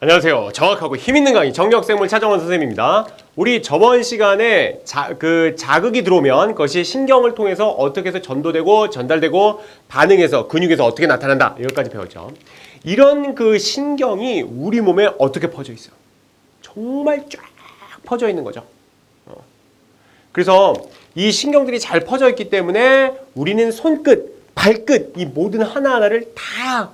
안녕하세요. 정확하고 힘있는 강의 정력생물 차정원 선생님입니다. 우리 저번 시간에 자극이 들어오면 그것이 신경을 통해서 어떻게 해서 전도되고 전달되고 반응해서 근육에서 어떻게 나타난다. 여기까지 배웠죠. 이런 그 신경이 우리 몸에 어떻게 퍼져 있어요. 정말 쫙 퍼져 있는 거죠. 그래서 이 신경들이 잘 퍼져 있기 때문에 우리는 손끝, 발끝 이 모든 하나하나를 다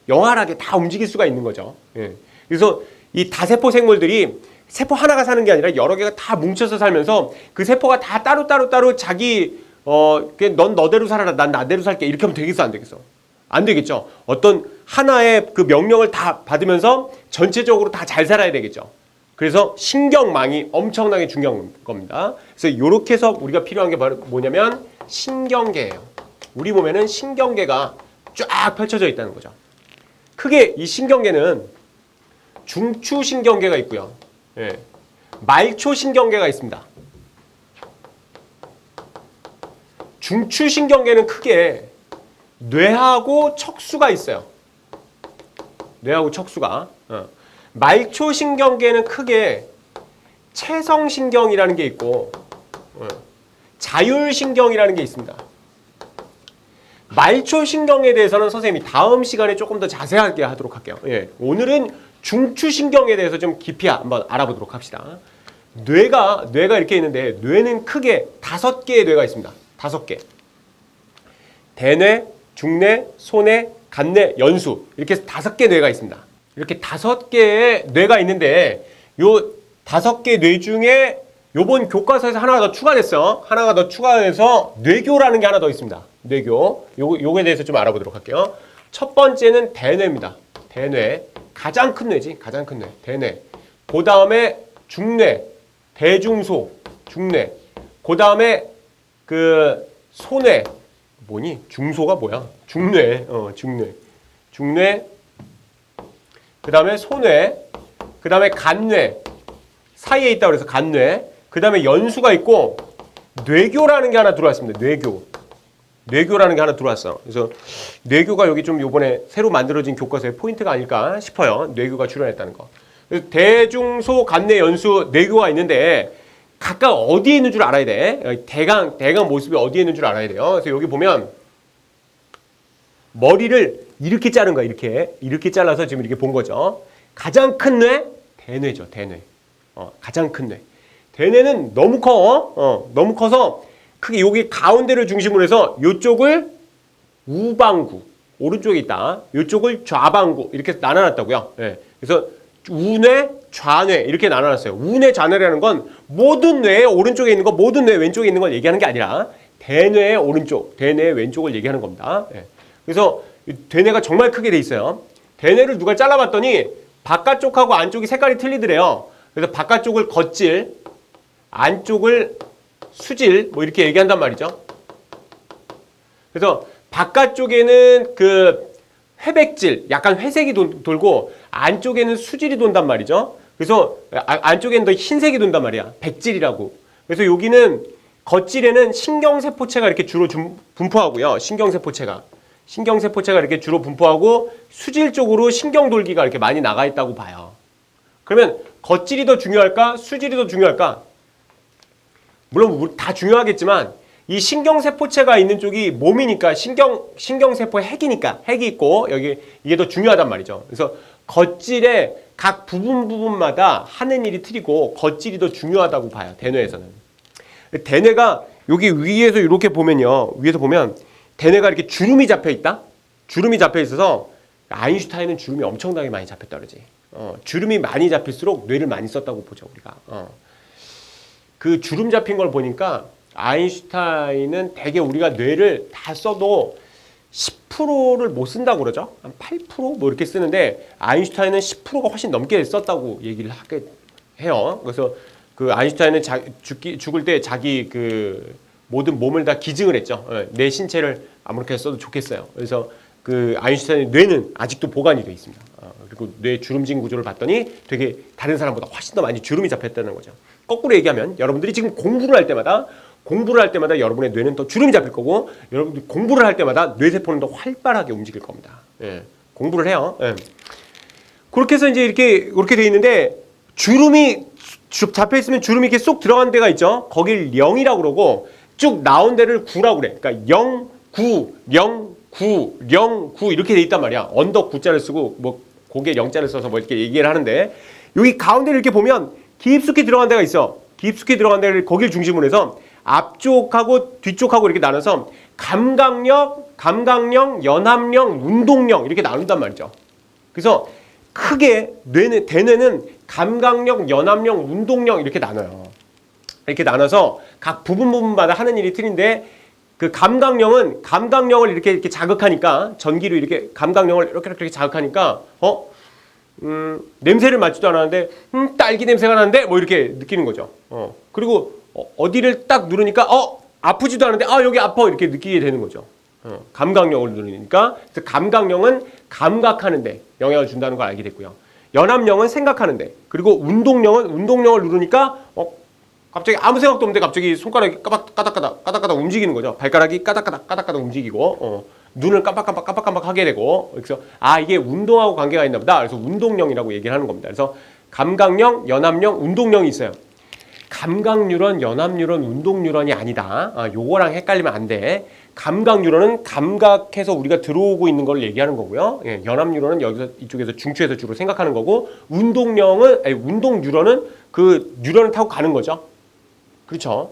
영활하게 다 움직일 수가 있는 거죠. 예. 그래서 이 다세포 생물들이 세포 하나가 사는 게 아니라 여러 개가 다 뭉쳐서 살면서 그 세포가 다 따로 자기 넌 너대로 살아라, 난 나대로 살게 이렇게 하면 되겠어, 안 되겠어? 안 되겠죠. 어떤 하나의 그 명령을 다 받으면서 전체적으로 다 잘 살아야 되겠죠. 그래서 신경망이 엄청나게 중요한 겁니다. 그래서 이렇게 해서 우리가 필요한 게 바로 뭐냐면 신경계예요. 우리 몸에는 신경계가 쫙 펼쳐져 있다는 거죠. 크게 이 신경계는 중추신경계가 있고요. 예. 말초신경계가 있습니다. 중추신경계는 크게 뇌하고 척수가 있어요. 뇌하고 척수가. 말초신경계는 크게 체성신경이라는 게 있고 자율신경이라는 게 있습니다. 말초신경에 대해서는 선생님이 다음 시간에 조금 더 자세하게 하도록 할게요. 예, 오늘은 중추신경에 대해서 좀 깊이 한번 알아보도록 합시다. 뇌가 이렇게 있는데 뇌는 크게 5개의 뇌가 있습니다. 5개. 대뇌, 중뇌, 소뇌, 간뇌, 연수 이렇게 해서 5개 뇌가 있습니다. 이렇게 5개의 뇌가 있는데 요 5개 뇌 중에 요번 교과서에서 하나가 더 추가됐어요. 하나가 더 추가돼서 뇌교라는 게 하나 더 있습니다. 뇌교. 요거에 대해서 좀 알아보도록 할게요. 첫 번째는 대뇌입니다. 대뇌. 가장 큰 뇌지. 가장 큰 뇌. 대뇌. 그 다음에 중뇌. 대중소. 중뇌. 그 다음에 소뇌. 뭐니? 중소가 뭐야? 중뇌. 중뇌. 중뇌. 그 다음에 소뇌. 그 다음에 간뇌. 사이에 있다고 그래서 간뇌. 그 다음에 연수가 있고 뇌교라는 게 하나 들어왔습니다. 뇌교라는 게 하나 들어왔어. 그래서 뇌교가 여기 좀 요번에 새로 만들어진 교과서의 포인트가 아닐까 싶어요. 뇌교가 출연했다는 거. 그래서 대중소 간뇌 연수 뇌교가 있는데 각각 어디에 있는 줄 알아야 돼. 대강 모습이 어디에 있는 줄 알아야 돼요. 그래서 여기 보면 머리를 이렇게 자른 거야. 이렇게 잘라서 지금 이렇게 본 거죠. 가장 큰 뇌 대뇌죠. 대뇌. 가장 큰 뇌. 대뇌는 너무 커. 너무 커서 크게 여기 가운데를 중심으로 해서 이쪽을 우방구, 오른쪽에 있다. 이쪽을 좌방구 이렇게 나눠놨다고요. 네. 그래서 우뇌, 좌뇌 이렇게 나눠놨어요. 우뇌, 좌뇌라는 건 모든 뇌의 오른쪽에 있는 거, 모든 뇌 왼쪽에 있는 걸 얘기하는 게 아니라 대뇌의 오른쪽, 대뇌의 왼쪽을 얘기하는 겁니다. 네. 그래서 대뇌가 정말 크게 돼 있어요. 대뇌를 누가 잘라봤더니 바깥쪽하고 안쪽이 색깔이 틀리더래요. 그래서 바깥쪽을 겉질, 안쪽을 수질 뭐 이렇게 얘기한단 말이죠. 그래서 바깥쪽에는 회백질, 약간 회색이 돌고 안쪽에는 수질이 돈단 말이죠. 그래서 안쪽에는 더 흰색이 돈단 말이야. 백질이라고. 그래서 여기는 겉질에는 신경세포체가 이렇게 주로 분포하고요. 신경세포체가 이렇게 주로 분포하고 수질 쪽으로 신경돌기가 이렇게 많이 나가 있다고 봐요. 그러면 겉질이 더 중요할까? 수질이 더 중요할까? 물론 다 중요하겠지만 이 신경세포체가 있는 쪽이 몸이니까 신경세포 핵이 있고 여기 이게 더 중요하단 말이죠. 그래서 겉질의 각 부분마다 하는 일이 틀리고 겉질이 더 중요하다고 봐요. 대뇌에서는. 대뇌가 여기 위에서 이렇게 보면요. 위에서 보면 대뇌가 이렇게 주름이 잡혀 있다. 주름이 잡혀 있어서 아인슈타인은 주름이 엄청나게 많이 잡혔다 그러지. 주름이 많이 잡힐수록 뇌를 많이 썼다고 보죠, 우리가. 그 주름 잡힌 걸 보니까 아인슈타인은 대개 우리가 뇌를 다 써도 10%를 못 쓴다고 그러죠. 한 8%? 뭐 이렇게 쓰는데 아인슈타인은 10%가 훨씬 넘게 썼다고 얘기를 하게 해요. 그래서 그 아인슈타인은 죽을 때 자기 모든 몸을 다 기증을 했죠. 내 신체를 아무렇게 써도 좋겠어요. 그래서 그 아인슈타인의 뇌는 아직도 보관이 되어 있습니다. 그리고 뇌 주름진 구조를 봤더니 되게 다른 사람보다 훨씬 더 많이 주름이 잡혔다는 거죠. 거꾸로 얘기하면 여러분들이 지금 공부를 할 때마다 여러분의 뇌는 더 주름이 잡힐 거고 여러분들이 공부를 할 때마다 뇌세포는 더 활발하게 움직일 겁니다. 예. 공부를 해요. 예. 그렇게 해서 이제 이렇게 돼 있는데 주름이 잡혀 있으면 주름이 이렇게 쏙 들어간 데가 있죠. 거길 0이라고 그러고 쭉 나온 데를 9라고 그래. 그러니까 0, 9, 0, 9, 0, 9 이렇게 돼 있단 말이야. 언더 9자를 쓰고 뭐 고개 0자를 써서 뭐 이렇게 얘기를 하는데 여기 가운데를 이렇게 보면 깊숙이 들어간 데가 있어. 깊숙이 들어간 데를 거길 중심으로 해서 앞쪽하고 뒤쪽하고 이렇게 나눠서 감각력, 연합력, 운동력 이렇게 나눈단 말이죠. 그래서 크게 대뇌는 감각력, 연합력, 운동력 이렇게 나눠요. 이렇게 나눠서 각 부분마다 하는 일이 틀린데 그 감각력을 이렇게 자극하니까 전기로 이렇게 감각력을 이렇게 자극하니까 냄새를 맡지도 않았는데 딸기 냄새가 나는데 뭐 이렇게 느끼는 거죠. 그리고 어디를 딱 누르니까 아프지도 않은데 여기 아파 이렇게 느끼게 되는 거죠. 감각력을 누르니까 그래서 감각력은 감각하는데 영향을 준다는 걸 알게 됐고요. 연합력은 생각하는데 그리고 운동력은 운동력을 누르니까 갑자기 아무 생각도 없는데 갑자기 손가락이 까닥까닥 움직이는 거죠. 발가락이 까닥까닥 움직이고 눈을 깜빡깜빡 하게 되고 그래서 이게 운동하고 관계가 있나 보다. 그래서 운동력이라고 얘기를 하는 겁니다. 그래서 감각력, 연합력, 운동력이 있어요. 감각뉴런, 연합뉴런, 운동뉴런이 아니다. 요거랑 헷갈리면 안 돼. 감각뉴런은 감각해서 우리가 들어오고 있는 걸 얘기하는 거고요. 연합뉴런은 여기서 이쪽에서 중추에서 주로 생각하는 거고 운동뉴런은 그 뉴런을 타고 가는 거죠. 그렇죠.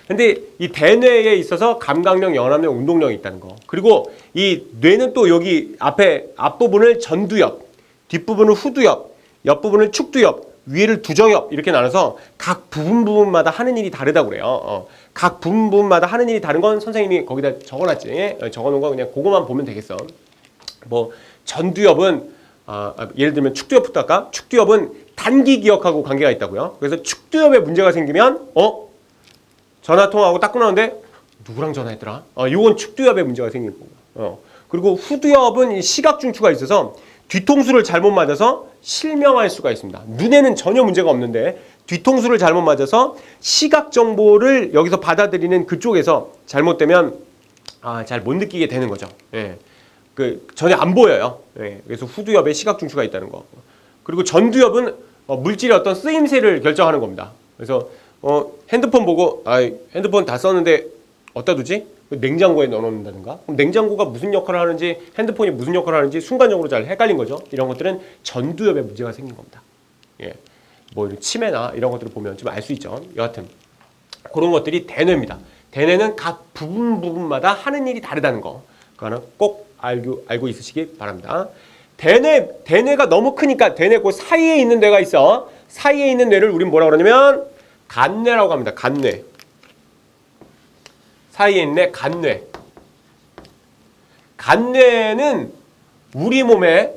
근데 이 대뇌에 있어서 감각력, 연합력, 운동력이 있다는 거. 그리고 이 뇌는 또 여기 앞부분을 전두엽, 뒷부분을 후두엽, 옆부분을 축두엽, 위를 두정엽 이렇게 나눠서 각 부분마다 하는 일이 다르다고 그래요. 각 부분마다 하는 일이 다른 건 선생님이 거기다 적어놨지. 적어놓은 거 그냥 그거만 보면 되겠어. 뭐 전두엽은 예를 들면 축두엽부터 할까? 축두엽은 단기 기억하고 관계가 있다고요. 그래서 축두엽에 문제가 생기면 전화 통화하고 딱 끊었는데 누구랑 전화했더라? 요건 축두엽에 문제가 생기는 거고. 그리고 후두엽은 시각 중추가 있어서 뒤통수를 잘못 맞아서 실명할 수가 있습니다. 눈에는 전혀 문제가 없는데 뒤통수를 잘못 맞아서 시각 정보를 여기서 받아들이는 그쪽에서 잘못되면 잘 못 느끼게 되는 거죠. 전혀 안 보여요. 그래서 후두엽에 시각 중추가 있다는 거. 그리고 전두엽은 물질의 어떤 쓰임새를 결정하는 겁니다. 그래서 핸드폰 보고 핸드폰 다 썼는데 어디다 두지? 냉장고에 넣어놓는다든가. 그럼 냉장고가 무슨 역할을 하는지 핸드폰이 무슨 역할을 하는지 순간적으로 잘 헷갈린 거죠. 이런 것들은 전두엽에 문제가 생긴 겁니다. 뭐 치매나 이런 것들을 보면 좀 알 수 있죠. 여하튼 그런 것들이 대뇌입니다. 대뇌는 각 부분마다 하는 일이 다르다는 거. 그거는 꼭 알고 있으시기 바랍니다. 대뇌가 너무 크니까 대뇌 그 사이에 있는 뇌가 있어. 사이에 있는 뇌를 우린 뭐라고 그러냐면 간뇌라고 합니다. 간뇌. 사이에 있는 간뇌. 간뇌는 우리 몸의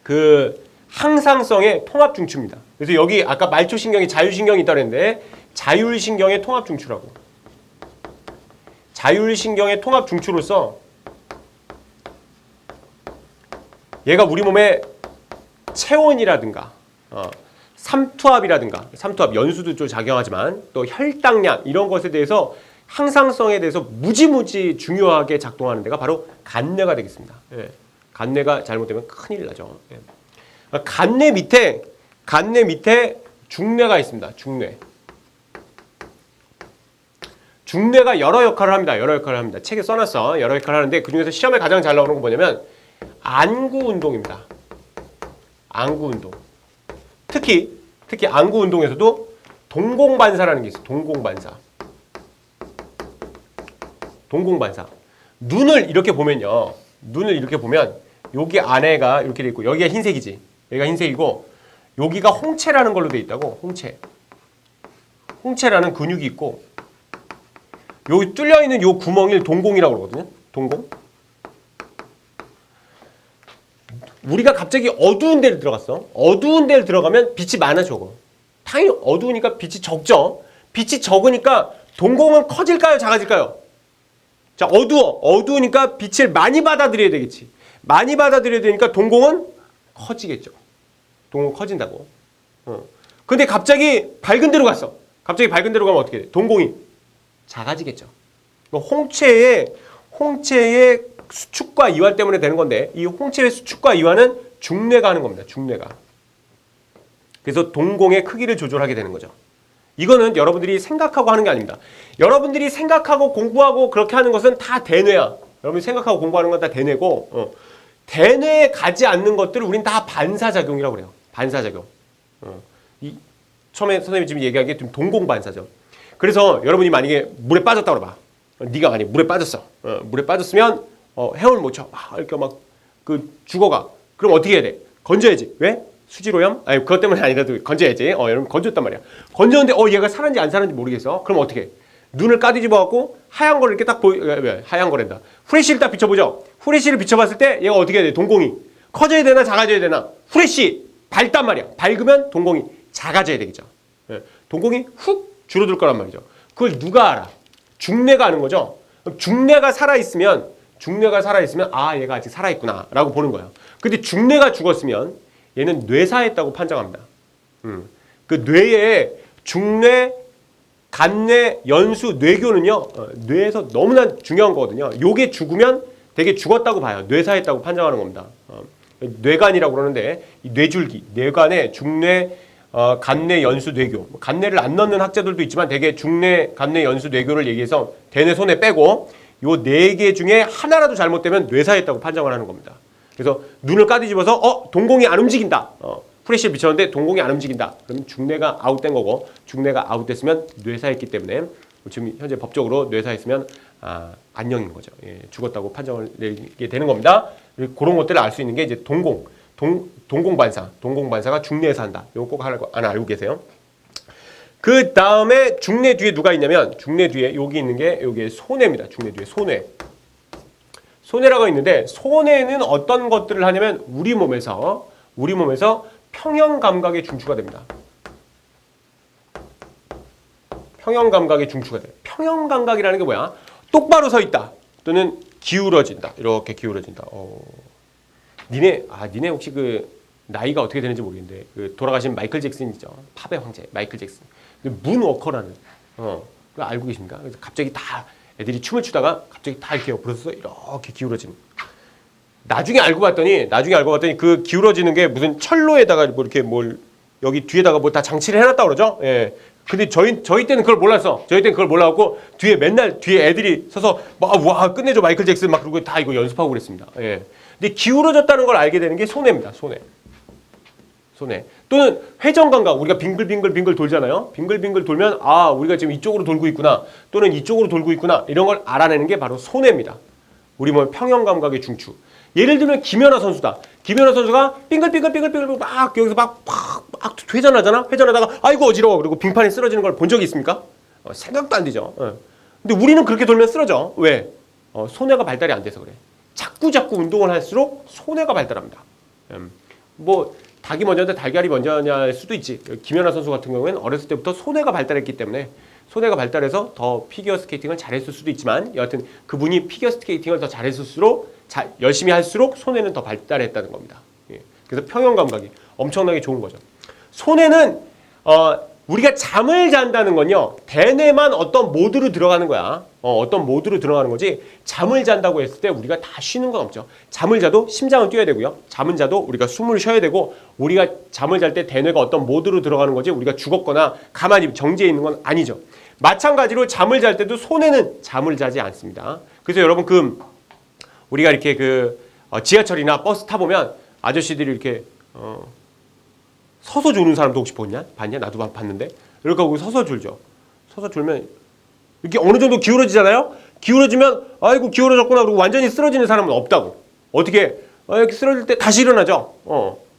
그 항상성의 통합 중추입니다. 그래서 여기 아까 말초신경이 자율신경이 있다고 했는데 자율신경의 통합 중추라고. 자율신경의 통합 중추로서 얘가 우리 몸의 체온이라든가 삼투압이라든가 삼투압 연수도 좀 작용하지만 또 혈당량 이런 것에 대해서 항상성에 대해서 무지무지 중요하게 작동하는 데가 바로 간뇌가 되겠습니다. 간뇌가 잘못되면 큰일 나죠. 간뇌 밑에 중뇌가 있습니다. 중뇌가 여러 역할을 합니다. 책에 써놨어. 여러 역할을 하는데 그중에서 시험에 가장 잘 나오는 건 뭐냐면 안구 운동입니다. 안구 운동. 특히 안구 운동에서도 동공반사라는 게 있어요. 동공반사. 눈을 이렇게 보면 여기 안에가 이렇게 돼 있고 여기가 흰색이지. 여기가 흰색이고 여기가 홍채라는 걸로 돼 있다고. 홍채라는 근육이 있고 여기 뚫려 있는 요 구멍을 동공이라고 그러거든요. 동공. 우리가 갑자기 어두운 데를 들어갔어. 어두운 데를 들어가면 빛이 많아져. 당연히 어두우니까 빛이 적죠. 빛이 적으니까 동공은 커질까요? 작아질까요? 자, 어두우니까 빛을 많이 받아들여야 되겠지. 많이 받아들여야 되니까 동공은 커지겠죠. 동공 커진다고. 근데 갑자기 밝은 데로 갔어. 갑자기 밝은 데로 가면 어떻게 돼? 동공이 작아지겠죠. 홍채의 수축과 이완 때문에 되는 건데 이 홍채의 수축과 이완은 중뇌가 하는 겁니다. 중뇌가. 그래서 동공의 크기를 조절하게 되는 거죠. 이거는 여러분들이 생각하고 하는 게 아닙니다. 여러분들이 생각하고 공부하고 그렇게 하는 것은 다 대뇌야. 여러분이 생각하고 공부하는 건 다 대뇌고 대뇌에 가지 않는 것들을 우린 다 반사작용이라고 그래요. 반사작용. 처음에 선생님이 지금 얘기한 게 좀 동공반사죠. 그래서 여러분이 만약에 물에 빠졌다고 그래봐. 네가 만약에 물에 빠졌어. 물에 빠졌으면 헤엄을 못 쳐. 이렇게 막 죽어가. 그럼 어떻게 해야 돼? 건져야지. 왜? 수질오염? 아니 그것 때문에 아니라도 건져야지. 여러분 건졌단 말이야. 건졌는데 얘가 살았는지 안 살았는지 모르겠어. 그럼 어떻게 해? 눈을 까뒤집어 갖고 하얀 거를 이렇게 딱 하얀 거란다. 후레쉬를 딱 비춰보죠. 후레쉬를 비춰봤을 때 얘가 어떻게 해야 돼? 동공이 커져야 되나 작아져야 되나? 후레쉬 밝단 말이야. 밝으면 동공이 작아져야 되겠죠. 동공이 훅 줄어들 거란 말이죠. 그걸 누가 알아? 중뇌가 아는 거죠. 중뇌가 살아있으면 얘가 아직 살아있구나 라고 보는 거예요. 근데 중뇌가 죽었으면 얘는 뇌사했다고 판정합니다. 그 뇌에 중뇌, 간뇌, 연수, 뇌교는요. 뇌에서 너무나 중요한 거거든요. 요게 죽으면 되게 죽었다고 봐요. 뇌사했다고 판정하는 겁니다. 뇌간이라고 그러는데 이 뇌줄기, 뇌간에 중뇌, 간뇌, 연수, 뇌교. 간뇌를 안 넣는 학자들도 있지만 대개 중뇌, 간뇌, 연수, 뇌교를 얘기해서 대뇌, 소뇌 빼고 요 네 개 중에 하나라도 잘못되면 뇌사했다고 판정을 하는 겁니다. 그래서 눈을 까뒤집어서 동공이 안 움직인다. 프레시를 비쳤는데 동공이 안 움직인다. 그러면 중뇌가 아웃된 거고 중뇌가 아웃됐으면 뇌사했기 때문에 지금 현재 법적으로 뇌사했으면 안녕인 거죠. 예, 죽었다고 판정을 내리게 되는 겁니다. 그런 것들을 알 수 있는 게 이제 동공반사. 동공반사가 중뇌에서 한다. 이거 꼭 하나 알고 계세요. 그 다음에 중뇌 뒤에 누가 있냐면 중뇌 뒤에 여기 있는 게 여기 소뇌입니다. 중뇌 뒤에 소뇌. 소뇌라고 있는데 소뇌는 어떤 것들을 하냐면 우리 몸에서 평형 감각의 중추가 됩니다. 평형 감각의 중추가 돼요. 평형 감각이라는 게 뭐야? 똑바로 서 있다. 또는 기울어진다. 이렇게 기울어진다. 니네 혹시 그 나이가 어떻게 되는지 모르겠는데 그 돌아가신 마이클 잭슨이죠. 팝의 황제 마이클 잭슨. 문워커라는 그거 알고 계십니까? 그래서 갑자기 다 애들이 춤을 추다가 갑자기 다 이렇게 옆으로 서서 이렇게 기울어지는. 나중에 알고 봤더니 그 기울어지는 게 무슨 철로에다가 뭐 이렇게 여기 뒤에다가 뭐 다 장치를 해놨다 그러죠. 예. 근데 저희 때는 그걸 몰랐어. 저희 때는 그걸 몰라갖고 맨날 뒤에 애들이 서서 와 끝내줘 마이클 잭슨 막 그러고 다 이거 연습하고 그랬습니다. 예. 근데 기울어졌다는 걸 알게 되는 게 소뇌입니다. 소뇌. 또는 회전 감각. 우리가 빙글빙글 돌잖아요. 빙글빙글 돌면 우리가 지금 이쪽으로 돌고 있구나. 또는 이쪽으로 돌고 있구나. 이런 걸 알아내는 게 바로 소뇌입니다. 우리 몸 평형 감각의 중추. 예를 들면 김연아 선수다. 김연아 선수가 빙글빙글 막 여기서 막 회전하잖아. 회전하다가 아이고 어지러워. 그리고 빙판에 쓰러지는 걸 본 적이 있습니까? 생각도 안 되죠. 근데 우리는 그렇게 돌면 쓰러져. 왜? 소뇌가 발달이 안 돼서 그래. 자꾸 운동을 할수록 소뇌가 발달합니다. 닭이 먼저인데 달걀이 먼저냐일 수도 있지. 김연아 선수 같은 경우에는 어렸을 때부터 소뇌가 발달했기 때문에 소뇌가 발달해서 더 피겨 스케이팅을 잘했을 수도 있지만 여하튼 그분이 피겨 스케이팅을 더 잘했을수록 열심히 할수록 소뇌는 더 발달했다는 겁니다. 예. 그래서 평형 감각이 엄청나게 좋은 거죠. 소뇌는 우리가 잠을 잔다는 건요. 대뇌만 어떤 모드로 들어가는 거야. 어떤 모드로 들어가는 거지. 잠을 잔다고 했을 때 우리가 다 쉬는 건 없죠. 잠을 자도 심장은 뛰어야 되고요. 잠을 자도 우리가 숨을 쉬어야 되고 우리가 잠을 잘 때 대뇌가 어떤 모드로 들어가는 거지 우리가 죽었거나 가만히 정지해 있는 건 아니죠. 마찬가지로 잠을 잘 때도 소뇌는 잠을 자지 않습니다. 그래서 여러분 우리가 이렇게 지하철이나 버스 타보면 아저씨들이 이렇게 서서 졸는 사람도 혹시 봤냐? 나도 봤는데. 이렇게 하고 서서 졸죠. 서서 졸면 이렇게 어느 정도 기울어지잖아요? 기울어지면 아이고 기울어졌구나 그러고 완전히 쓰러지는 사람은 없다고. 어떻게? 이렇게 쓰러질 때 다시 일어나죠.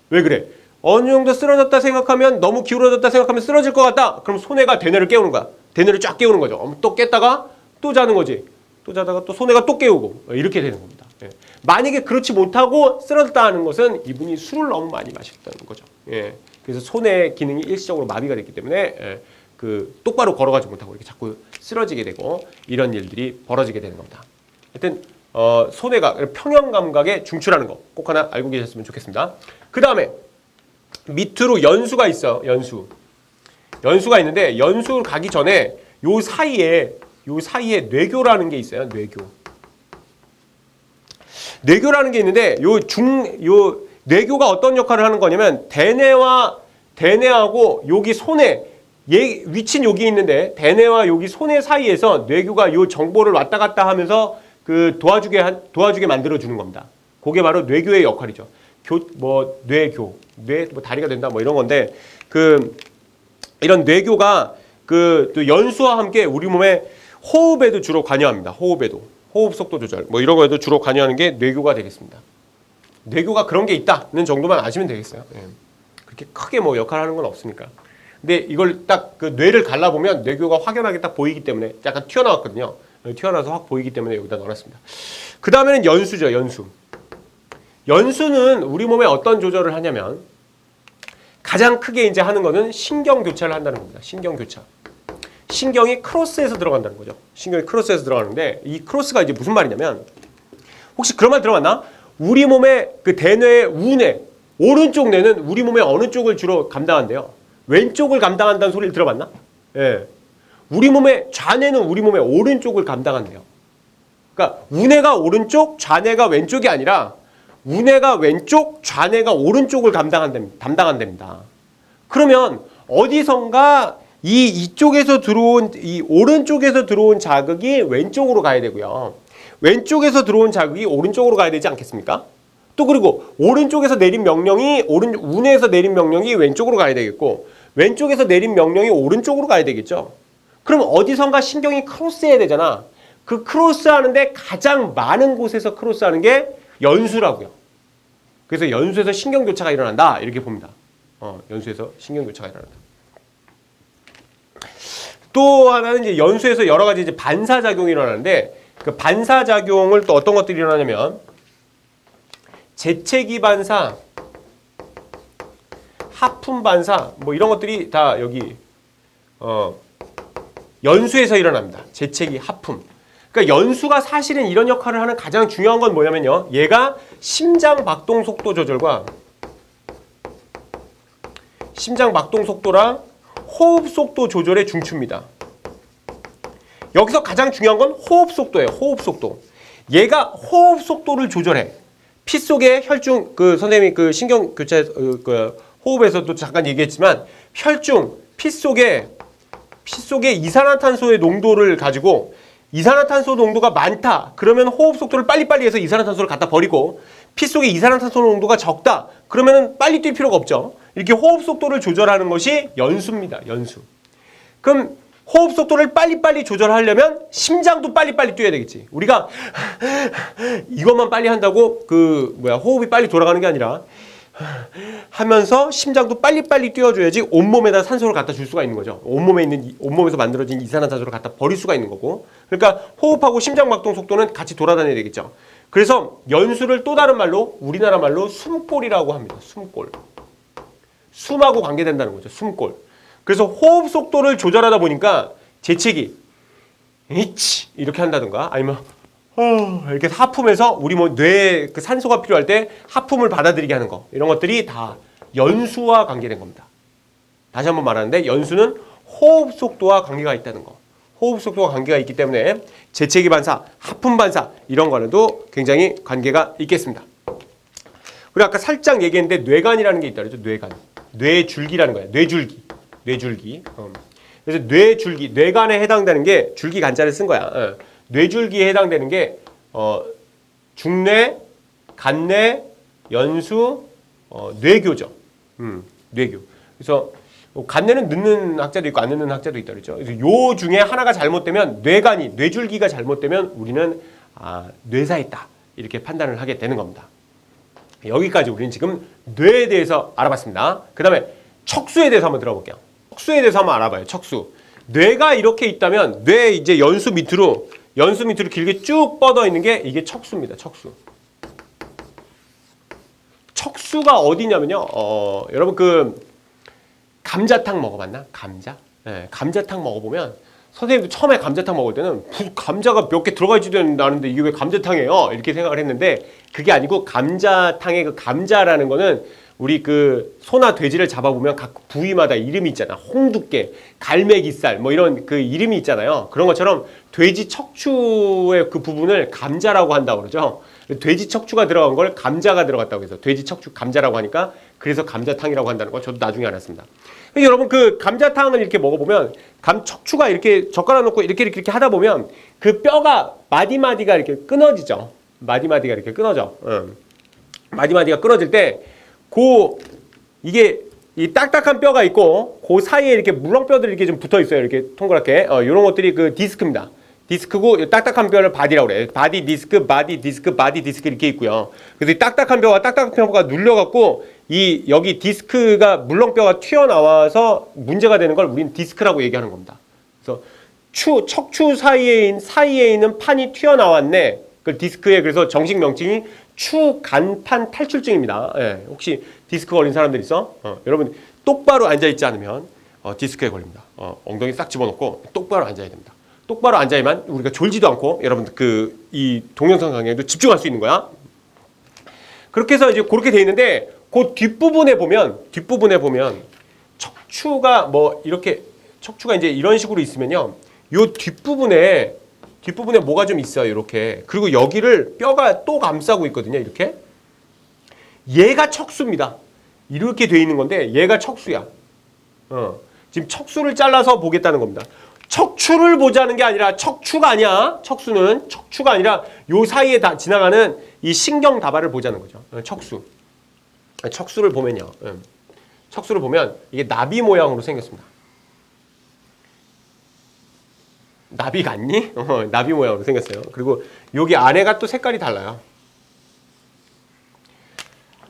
왜 그래? 어느 정도 쓰러졌다 생각하면 너무 기울어졌다 생각하면 쓰러질 것 같다. 그럼 소뇌가 대뇌를 깨우는 거야. 대뇌를 쫙 깨우는 거죠. 또 깼다가 또 자는 거지. 또 자다가 또 소뇌가 또 깨우고 이렇게 되는 겁니다. 예. 만약에 그렇지 못하고 쓰러졌다 하는 것은 이분이 술을 너무 많이 마셨다는 거죠. 예. 그래서 소뇌 기능이 일시적으로 마비가 됐기 때문에 똑바로 걸어가지 못하고 이렇게 자꾸 쓰러지게 되고 이런 일들이 벌어지게 되는 겁니다. 하여튼 소뇌가 평형 감각의 중추라는 거 꼭 하나 알고 계셨으면 좋겠습니다. 그 다음에 밑으로 연수가 있어요. 연수가 있는데 연수 가기 전에 요 사이에 뇌교라는 게 있어요. 뇌교. 뇌교라는 게 있는데 요 뇌교가 어떤 역할을 하는 거냐면 대뇌하고 여기 손에 위치는 여기 있는데 대뇌와 여기 손의 사이에서 뇌교가 요 정보를 왔다 갔다 하면서 그 도와주게 만들어 주는 겁니다. 그게 바로 뇌교의 역할이죠. 뇌교, 다리가 된다 뭐 이런 건데 이런 뇌교가 또 연수와 함께 우리 몸의 호흡에도 주로 관여합니다. 호흡 속도 조절 뭐 이런 거에도 주로 관여하는 게 뇌교가 되겠습니다. 뇌교가 그런 게 있다는 정도만 아시면 되겠어요. 예. 그렇게 크게 뭐 역할을 하는 건 없으니까. 근데 이걸 딱 그 뇌를 갈라보면 뇌교가 확연하게 딱 보이기 때문에 약간 튀어나왔거든요. 튀어나와서 확 보이기 때문에 여기다 넣어놨습니다. 그 다음에는 연수죠. 연수는 우리 몸에 어떤 조절을 하냐면 가장 크게 이제 하는 거는 신경 교차를 한다는 겁니다. 신경 교차. 신경이 크로스해서 들어간다는 거죠. 신경이 크로스해서 들어가는데 이 크로스가 이제 무슨 말이냐면 혹시 그런 말 들어봤나? 우리 몸의 그 대뇌의 우뇌, 오른쪽 뇌는 우리 몸의 어느 쪽을 주로 감당한대요? 왼쪽을 감당한다는 소리를 들어봤나? 예. 우리 몸의 좌뇌는 우리 몸의 오른쪽을 감당한대요. 그러니까 우뇌가 오른쪽, 좌뇌가 왼쪽이 아니라 우뇌가 왼쪽, 좌뇌가 오른쪽을 담당한답니다. 그러면 어디선가 이쪽에서 들어온 이 오른쪽에서 들어온 자극이 왼쪽으로 가야 되고요. 왼쪽에서 들어온 자극이 오른쪽으로 가야 되지 않겠습니까? 또 그리고 오른쪽에서 내린 명령이 우뇌에서 내린 명령이 왼쪽으로 가야 되겠고 왼쪽에서 내린 명령이 오른쪽으로 가야 되겠죠. 그럼 어디선가 신경이 크로스해야 되잖아. 그 크로스하는데 가장 많은 곳에서 크로스하는 게 연수라고요. 그래서 연수에서 신경교차가 일어난다 이렇게 봅니다. 연수에서 신경교차가 일어난다. 또 하나는 이제 연수에서 여러 가지 이제 반사작용이 일어나는데 그 반사작용을 또 어떤 것들이 일어나냐면 재채기 반사, 하품 반사 뭐 이런 것들이 다 여기 연수에서 일어납니다. 재채기, 하품. 그러니까 연수가 사실은 이런 역할을 하는 가장 중요한 건 뭐냐면요. 얘가 심장 박동 속도 조절과 심장 박동 속도랑 호흡 속도 조절의 중추입니다. 여기서 가장 중요한 건 호흡 속도예요. 호흡 속도. 얘가 호흡 속도를 조절해. 피 속에 혈중 선생님이 신경 교차 호흡에서도 잠깐 얘기했지만 혈중 피 속에 이산화탄소의 농도를 가지고 이산화탄소 농도가 많다. 그러면 호흡 속도를 빨리빨리 해서 이산화탄소를 갖다 버리고 피 속에 이산화탄소 농도가 적다. 그러면 빨리 뛸 필요가 없죠. 이렇게 호흡 속도를 조절하는 것이 연수입니다. 연수. 그럼 호흡 속도를 빨리빨리 조절하려면 심장도 빨리빨리 뛰어야 되겠지. 우리가 이것만 빨리 한다고 호흡이 빨리 돌아가는 게 아니라 하면서 심장도 빨리빨리 뛰어줘야지 온몸에다 산소를 갖다 줄 수가 있는 거죠. 온몸에서 만들어진 이산화탄소를 갖다 버릴 수가 있는 거고. 그러니까 호흡하고 심장 박동 속도는 같이 돌아다녀야 되겠죠. 그래서 연수를 또 다른 말로 우리나라 말로 숨골이라고 합니다. 숨골. 숨하고 관계된다는 거죠. 숨골. 그래서 호흡 속도를 조절하다 보니까 재채기 이렇게 한다든가 아니면 이렇게 하품해서 우리 뇌에 산소가 필요할 때 하품을 받아들이게 하는 거 이런 것들이 다 연수와 관계된 겁니다. 다시 한번 말하는데 연수는 호흡 속도와 관계가 있다는 거. 호흡 속도와 관계가 있기 때문에 재채기 반사, 하품 반사 이런 거는도 굉장히 관계가 있겠습니다. 우리 아까 살짝 얘기했는데 뇌간이라는 게 있다 그랬죠. 뇌간. 뇌줄기라는 거예요. 뇌줄기. 그래서 뇌줄기, 뇌간에 해당되는 게 줄기 간자를 쓴 거야. 뇌줄기에 해당되는 게 중뇌, 간뇌, 연수, 뇌교죠. 뇌교. 그래서 간뇌는 넣는 학자도 있고 안 넣는 학자도 있다 그랬죠. 그래서 요 중에 하나가 잘못되면 뇌줄기가 잘못되면 우리는 뇌사했다 이렇게 판단을 하게 되는 겁니다. 여기까지 우리는 지금 뇌에 대해서 알아봤습니다. 그 다음에 척수에 대해서 한번 들어볼게요. 척수에 대해서 한번 알아봐요. 척수. 뇌가 이렇게 있다면 뇌 이제 연수 밑으로 길게 쭉 뻗어 있는 게 이게 척수입니다. 척수. 척수가 어디냐면요. 여러분 감자탕 먹어봤나? 감자? 네, 감자탕 먹어보면 선생님도 처음에 감자탕 먹을 때는 감자가 몇 개 들어가 있지도 않는데 이게 왜 감자탕이에요? 이렇게 생각을 했는데 그게 아니고 감자탕의 감자라는 거는 우리 소나 돼지를 잡아보면 각 부위마다 이름이 있잖아. 홍두깨, 갈매기살 뭐 이런 이름이 있잖아요. 그런 것처럼 돼지 척추의 그 부분을 감자라고 한다고 그러죠. 돼지 척추가 들어간 걸 감자가 들어갔다고 해서 돼지 척추 감자라고 하니까 그래서 감자탕이라고 한다는 거 저도 나중에 알았습니다. 여러분 그 감자탕을 이렇게 먹어보면 감 척추가 이렇게 젓가락 놓고 이렇게 하다 보면 그 뼈가 마디마디가 이렇게 끊어지죠. 마디마디가 이렇게 끊어져. 마디마디가 끊어질 때 이게 이 딱딱한 뼈가 있고 그 사이에 이렇게 물렁뼈들이 이렇게 좀 붙어 있어요. 이렇게 동그랗게 이런 것들이 그 디스크입니다. 디스크고 딱딱한 뼈를 바디라고 그래요. 바디 디스크, 바디 디스크, 바디 디스크 이렇게 있고요. 그래서 이 딱딱한 뼈가 눌려갖고 이 여기 디스크가 물렁뼈가 튀어나와서 문제가 되는 걸 우리는 디스크라고 얘기하는 겁니다. 그래서 척추 사이에 있는 판이 튀어나왔네. 그 디스크의 그래서 정식 명칭이 추간판 탈출증입니다. 예, 혹시 디스크 걸린 사람들 있어? 여러분 똑바로 앉아 있지 않으면 디스크에 걸립니다. 엉덩이 싹 집어넣고 똑바로 앉아야 됩니다. 똑바로 앉아야만 우리가 졸지도 않고 여러분들 이 동영상 강의에도 집중할 수 있는 거야. 그렇게 해서 이제 그렇게 돼 있는데 그 뒷부분에 보면 척추가 척추가 이제 이런 식으로 있으면요. 요 뒷부분에 뭐가 좀 있어요. 이렇게. 그리고 여기를 뼈가 또 감싸고 있거든요. 이렇게. 얘가 척수입니다. 이렇게 돼 있는 건데 얘가 척수야. 지금 척수를 잘라서 보겠다는 겁니다. 척추를 보자는 게 아니라 척추가 아니야. 척추가 아니라 요 사이에 다 지나가는 이 신경 다발을 보자는 거죠. 척수를 보면요. 척수를 보면 이게 나비 모양으로 생겼습니다. 나비 같니? 나비 모양으로 생겼어요. 그리고 여기 안에가 또 색깔이 달라요.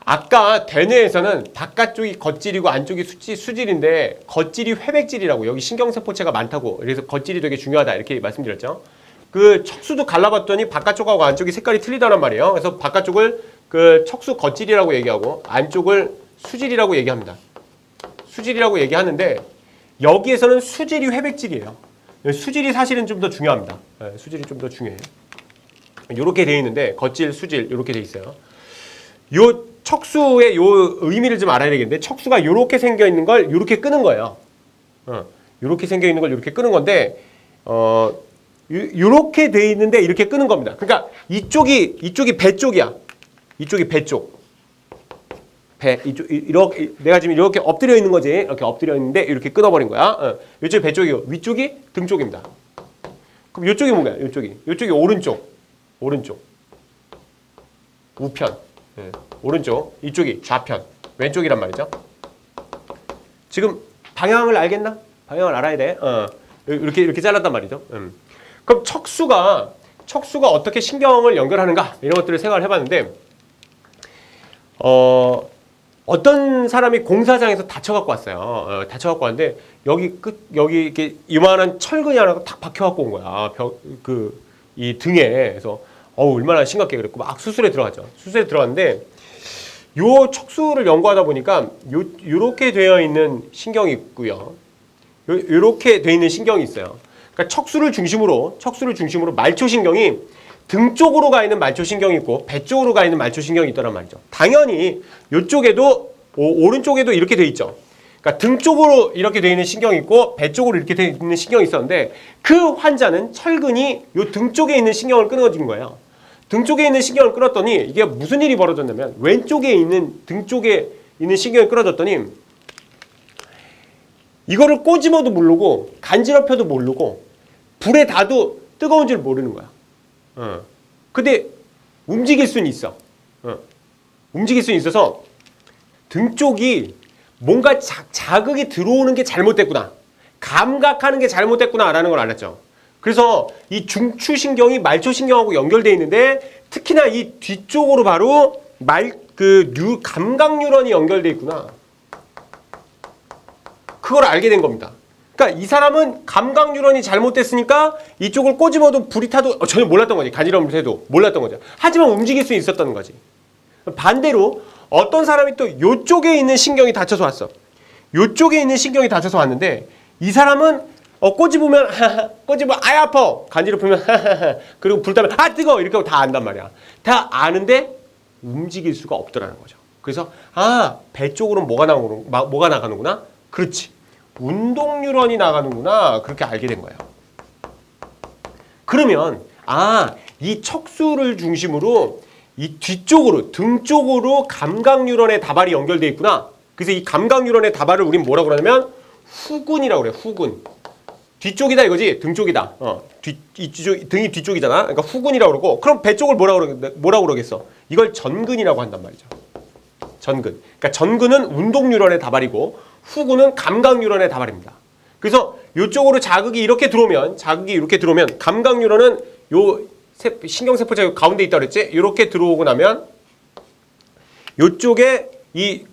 아까 대뇌에서는 바깥쪽이 겉질이고 안쪽이 수질인데 겉질이 회백질이라고 여기 신경세포체가 많다고 그래서 겉질이 되게 중요하다 이렇게 말씀드렸죠. 그 척수도 갈라봤더니 바깥쪽하고 안쪽이 색깔이 틀리다란 말이에요. 그래서 바깥쪽을 그 척수 겉질이라고 얘기하고 안쪽을 수질이라고 얘기합니다. 수질이라고 얘기하는데 여기에서는 수질이 회백질이에요. 수질이 사실은 좀 더 중요합니다. 수질이 좀 더 중요해요. 이렇게 돼 있는데 겉질, 수질 이렇게 돼 있어요. 요 척수의 요 의미를 좀 알아야 되겠는데 척수가 이렇게 생겨 있는 걸 이렇게 끄는 거예요. 이렇게 생겨 있는 걸 이렇게 끄는 건데 이렇게 돼 있는데 이렇게 끄는 겁니다. 그러니까 이쪽이 배 쪽이야. 이쪽이 배 쪽. 이렇게 내가 지금 이렇게 엎드려 있는 거지. 이렇게 엎드려 있는데 이렇게 끊어버린 거야. 이쪽이 배 쪽이고 위쪽이 등 쪽입니다. 그럼 이쪽이 뭐야? 이쪽이 오른쪽. 우편. 오른쪽. 이쪽이 좌편. 왼쪽이란 말이죠. 지금 방향을 알겠나? 방향을 알아야 돼. 이렇게 잘랐단 말이죠. 그럼 척수가 어떻게 신경을 연결하는가? 이런 것들을 생각을 해봤는데 어떤 사람이 공사장에서 다쳐갖고 왔어요. 다쳐갖고 왔는데 여기 이렇게 이만한 철근이 하나가 탁 박혀갖고 온 거야. 이 등에. 그래서 얼마나 심각해 그랬고 막 수술에 들어갔죠. 수술에 들어갔는데 요 척수를 연구하다 보니까 요렇게 되어 있는 신경이 있고요. 요렇게 되어 있는 신경이 있어요. 그러니까 척수를 중심으로 말초신경이 등 쪽으로 가 있는 말초신경이 있고 배 쪽으로 가 있는 말초신경이 있더란 말이죠. 당연히 이쪽에도 오른쪽에도 이렇게 돼 있죠. 그러니까 등 쪽으로 이렇게 돼 있는 신경이 있고 배 쪽으로 이렇게 돼 있는 신경이 있었는데 그 환자는 철근이 요 등 쪽에 있는 신경을 끊어진 거예요. 등 쪽에 있는 신경을 끊었더니 이게 무슨 일이 벌어졌냐면 왼쪽에 있는 등 쪽에 있는 신경이 끊어졌더니 이거를 꼬집어도 모르고 간지럽혀도 모르고 불에 닿아도 뜨거운 줄 모르는 거야. 근데 움직일 수는 있어. 움직일 수는 있어서 등 쪽이 뭔가 자극이 들어오는 게 잘못됐구나. 감각하는 게 잘못됐구나라는 걸 알았죠. 그래서 이 중추신경이 말초신경하고 연결되어 있는데 특히나 이 뒤쪽으로 바로 감각뉴런이 연결되어 있구나. 그걸 알게 된 겁니다. 그러니까 이 사람은 감각뉴런이 잘못됐으니까 이쪽을 꼬집어도 불이 타도 전혀 몰랐던 거지. 간지러움을 해도 몰랐던 거죠. 하지만 움직일 수 있었다는 거지. 반대로 어떤 사람이 또 이쪽에 있는 신경이 다쳐서 왔어. 이쪽에 있는 신경이 다쳐서 왔는데 이 사람은 꼬집으면 아야 아파. 간지럽으면 그리고 불 타면 뜨거워. 이렇게 하고 다 안단 말이야. 다 아는데 움직일 수가 없더라는 거죠. 그래서 배 쪽으로는 뭐가 나가는구나? 그렇지. 운동뉴런이 나가는구나. 그렇게 알게 된 거예요. 그러면 이 척수를 중심으로 이 뒤쪽으로 등 쪽으로 감각 뉴런의 다발이 연결돼 있구나. 그래서 이 감각 뉴런의 다발을 우린 뭐라고 그러냐면 후군이라고 그래. 후군. 뒤쪽이다 이거지. 등 쪽이다. 등이 뒤쪽이잖아. 그러니까 후군이라고 그러고 그럼 배 쪽을 뭐라고 그러겠어? 이걸 전근이라고 한단 말이죠. 전근. 그러니까 전근은 운동 뉴런의 다발이고 후군은 감각 뉴런의 다발입니다. 그래서 이쪽으로 자극이 이렇게 들어오면 감각 뉴런은 요 신경세포체 가운데 있다 그랬지? 이렇게 들어오고 나면 이쪽에 이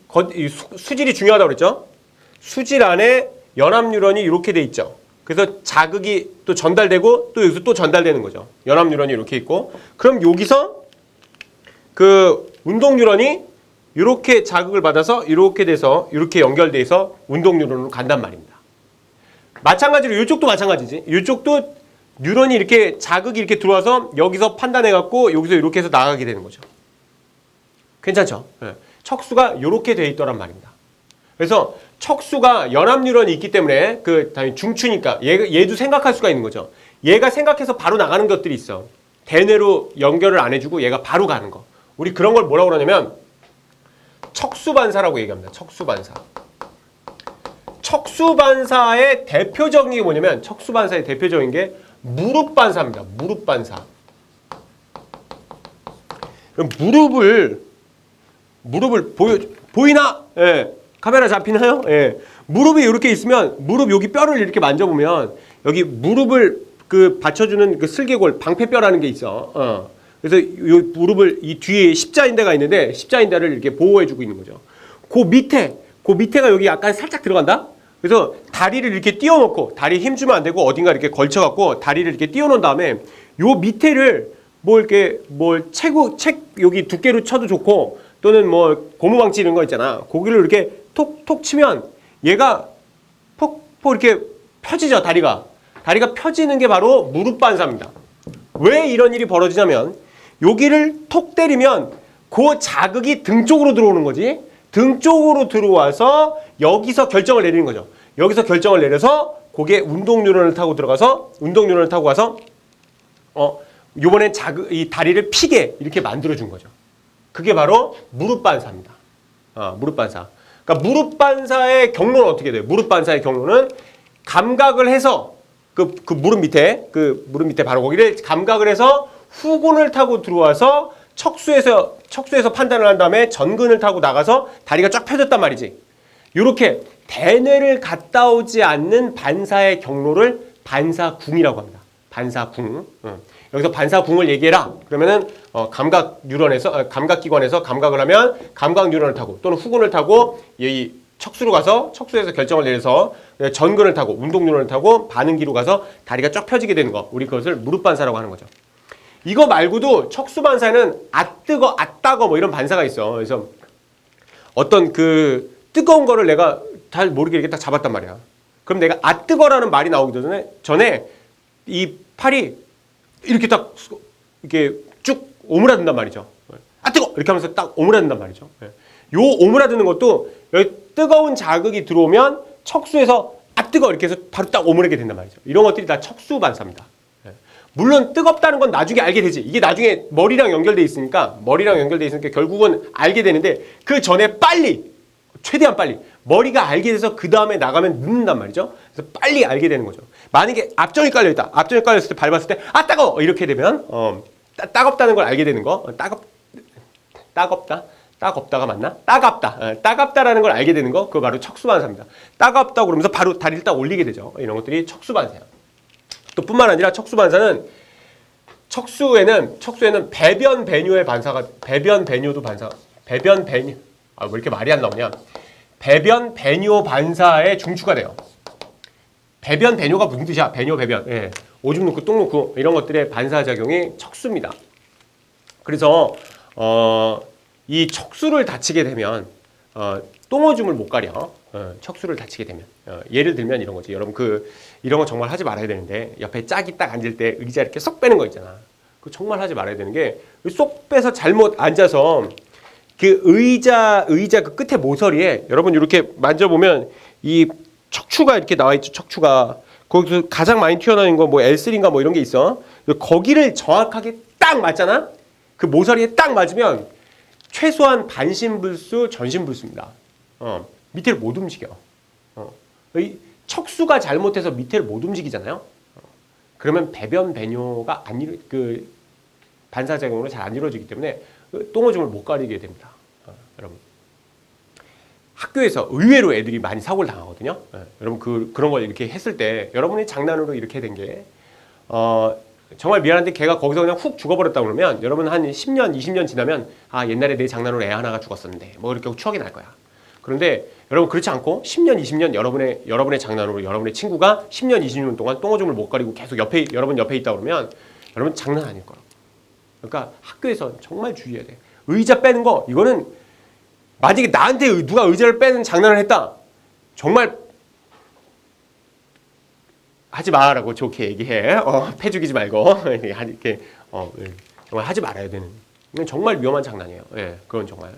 수질이 중요하다고 그랬죠? 수질 안에 연합 뉴런이 이렇게 돼 있죠. 그래서 자극이 또 전달되고 또 여기서 또 전달되는 거죠. 연합 뉴런이 이렇게 있고 그럼 여기서 그 운동 뉴런이 이렇게 자극을 받아서 이렇게 돼서 이렇게 연결돼서 운동 뉴런으로 간단 말입니다. 마찬가지로 이쪽도 마찬가지지. 이쪽도 뉴런이 이렇게 자극이 이렇게 들어와서 여기서 판단해갖고 여기서 이렇게 해서 나가게 되는 거죠. 괜찮죠? 네. 척수가 이렇게 돼 있더란 말입니다. 그래서 척수가 연합 뉴런이 있기 때문에 당연히 중추니까 얘도 생각할 수가 있는 거죠. 얘가 생각해서 바로 나가는 것들이 있어. 대뇌로 연결을 안 해주고 얘가 바로 가는 거. 우리 그런 걸 뭐라고 그러냐면 척수반사라고 얘기합니다. 척수반사. 척수반사의 대표적인 게 뭐냐면 척수반사의 대표적인 게 무릎반사입니다. 무릎반사. 무릎을 보이나? 예. 카메라 잡히나요? 예. 무릎이 이렇게 있으면 무릎 여기 뼈를 이렇게 만져보면 여기 무릎을 받쳐주는 그 슬개골 방패뼈라는 게 있어. 그래서 이 무릎을 이 뒤에 십자인대가 있는데 십자인대를 이렇게 보호해주고 있는 거죠. 그 밑에가 여기 약간 살짝 들어간다. 그래서 다리를 이렇게 띄워놓고 다리 힘 주면 안 되고 어딘가 이렇게 걸쳐갖고 다리를 이렇게 띄워놓은 다음에 요 밑에를 책 여기 두께로 쳐도 좋고 또는 고무망치 이런 거 있잖아. 고기를 이렇게 톡톡 치면 얘가 폭 이렇게 펴지죠. 다리가 펴지는 게 바로 무릎반사입니다. 왜 이런 일이 벌어지냐면 여기를 톡 때리면 그 자극이 등 쪽으로 들어오는 거지. 등 쪽으로 들어와서 여기서 결정을 내리는 거죠. 여기서 결정을 내려서 그게 운동 뉴런을 타고 가서 요번엔 이 다리를 피게 이렇게 만들어준 거죠. 그게 바로 무릎반사입니다. 무릎반사. 그러니까 무릎반사의 경로는 어떻게 돼요? 무릎반사의 경로는 감각을 해서 그 무릎 밑에 바로 거기를 감각을 해서 후근을 타고 들어와서 척수에서 판단을 한 다음에 전근을 타고 나가서 다리가 쫙 펴졌단 말이지. 이렇게 대뇌를 갔다 오지 않는 반사의 경로를 반사궁이라고 합니다. 반사궁. 여기서 반사궁을 얘기해라. 그러면은 감각기관에서 감각을 하면 감각 뉴런을 타고 또는 후근을 타고 이 척수로 가서 척수에서 결정을 내려서 전근을 타고 운동 뉴런을 타고 반응기로 가서 다리가 쫙 펴지게 되는 거. 우리 그것을 무릎반사라고 하는 거죠. 이거 말고도 척수반사는 따거 이런 반사가 있어. 그래서 어떤 뜨거운 거를 내가 잘 모르게 이렇게 딱 잡았단 말이야. 그럼 내가 뜨거라는 말이 나오기 전에 이 팔이 이렇게 딱 이렇게 쭉 오므라든단 말이죠. 뜨거! 이렇게 하면서 딱 오므라든단 말이죠. 요 오므라드는 것도 여기 뜨거운 자극이 들어오면 척수에서 뜨거! 이렇게 해서 바로 딱 오므라게 된단 말이죠. 이런 것들이 다 척수반사입니다. 물론 뜨겁다는 건 나중에 알게 되지. 이게 나중에 머리랑 연결돼 있으니까 결국은 알게 되는데 그 전에 최대한 빨리 머리가 알게 돼서 그 다음에 나가면 늦는단 말이죠. 그래서 빨리 알게 되는 거죠. 만약에 앞정이 깔려있다. 앞정이 깔렸을 때 밟았을 때 따가워! 이렇게 되면 따갑다는 걸 알게 되는 거. 따갑다가 맞나? 따갑다라는 걸 알게 되는 거. 그거 바로 척수반사입니다. 따갑다고 그러면서 바로 다리를 딱 올리게 되죠. 이런 것들이 척수반사예요. 또 뿐만 아니라 척수에는 배변 배뇨도 반사. 왜 이렇게 말이 안 나오냐? 배변 배뇨 반사의 중추가 돼요. 배변 배뇨가 무슨 뜻이야? 배뇨 배변. 예. 오줌 넣고 똥 넣고 이런 것들의 반사작용이 척수입니다. 그래서 이 척수를 다치게 되면 똥오줌을 못 가려. 척수를 다치게 되면 예를 들면 이런 거지. 여러분 이런 거 정말 하지 말아야 되는데 옆에 짝이 딱 앉을 때 의자 이렇게 쏙 빼는 거 있잖아. 그거 정말 하지 말아야 되는 게 쏙 빼서 잘못 앉아서 그 의자 그 끝에 모서리에 여러분 이렇게 만져보면 이 척추가 이렇게 나와 있죠. 척추가 거기서 가장 많이 튀어나오는 거 L3인가 이런 게 있어. 거기를 정확하게 딱 맞잖아. 그 모서리에 딱 맞으면 최소한 반신불수, 전신불수입니다. 밑에를 못 움직여. 이 척수가 잘못해서 밑에를 못 움직이잖아요. 그러면 배변 배뇨가 반사작용으로 잘 안 이루어지기 때문에 똥오줌을 못 가리게 됩니다. 여러분. 학교에서 의외로 애들이 많이 사고를 당하거든요. 여러분 그런 걸 이렇게 했을 때 여러분이 장난으로 이렇게 된 게 정말 미안한데 걔가 거기서 그냥 훅 죽어버렸다 그러면 여러분 한 10년, 20년 지나면 아 옛날에 내 장난으로 애 하나가 죽었었는데 뭐 이렇게 추억이 날 거야. 그런데 여러분 그렇지 않고 10년, 20년 여러분의 장난으로 여러분의 친구가 10년, 20년 동안 똥오줌을 못 가리고 계속 여러분 옆에 있다 그러면 여러분 장난 아닐 거라고. 그러니까 학교에서 정말 주의해야 돼. 의자 빼는 거 이거는 만약에 나한테 누가 의자를 빼는 장난을 했다. 정말 하지 마라고 좋게 얘기해. 패 죽이지 말고 이렇게 정말 하지 말아야 되는. 이건 정말 위험한 장난이에요. 예, 그건 정말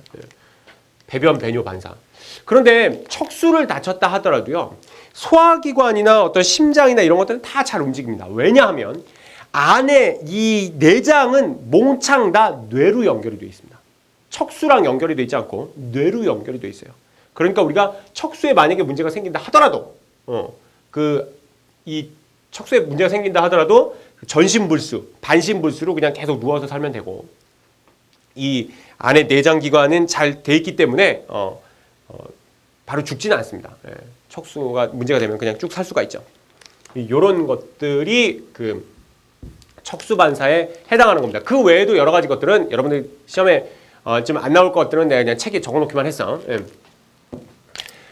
배변 배뇨 반사. 그런데 척수를 다쳤다 하더라도요. 소화기관이나 어떤 심장이나 이런 것들은 다 잘 움직입니다. 왜냐하면 안에 이 내장은 몽창 다 뇌로 연결이 되어 있습니다. 척수랑 연결이 되어 있지 않고 뇌로 연결이 되어 있어요. 그러니까 우리가 척수에 만약에 문제가 생긴다 하더라도 이 척수에 문제가 생긴다 하더라도 전신불수, 반신불수로 그냥 계속 누워서 살면 되고 이 안에 내장기관은 잘 돼 있기 때문에 바로 죽지는 않습니다. 예, 척수가 문제가 되면 그냥 쭉 살 수가 있죠. 이런 것들이 그 척수 반사에 해당하는 겁니다. 그 외에도 여러 가지 것들은 여러분들 시험에 좀 안 나올 것들은 내가 그냥 책에 적어놓기만 했어. 예.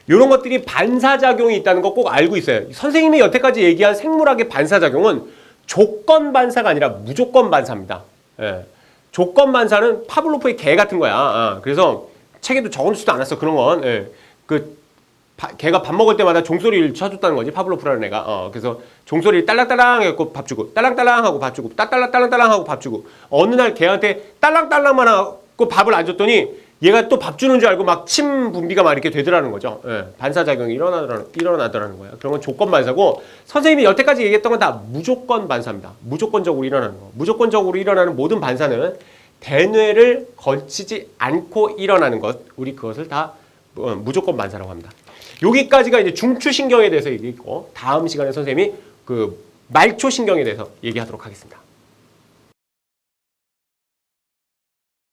이런 것들이 반사작용이 있다는 거 꼭 알고 있어요. 선생님이 여태까지 얘기한 생물학의 반사작용은 조건 반사가 아니라 무조건 반사입니다. 예. 조건 반사는 파블로프의 개 같은 거야. 그래서 책에도 적어놓지도 않았어. 그런 건. 예. 개가 밥 먹을 때마다 종소리를 쳐줬다는 거지. 파블로프라는 애가. 그래서 종소리를 딸랑딸랑 해갖고 밥 주고 딸랑딸랑 하고 밥 주고 딸랑딸랑 하고 밥 주고 어느 날 개한테 딸랑딸랑만 하고 밥을 안 줬더니 얘가 또 밥 주는 줄 알고 막 침 분비가 막 이렇게 되더라는 거죠. 예, 반사작용이 일어나더라는 거예요. 그런 건 조건 반사고 선생님이 여태까지 얘기했던 건 다 무조건 반사입니다. 무조건적으로 일어나는 거. 무조건적으로 일어나는 모든 반사는 대뇌를 거치지 않고 일어나는 것. 우리 그것을 다 무조건 반사라고 합니다. 여기까지가 이제 중추신경에 대해서 얘기했고 다음 시간에 선생님이 그 말초신경에 대해서 얘기하도록 하겠습니다.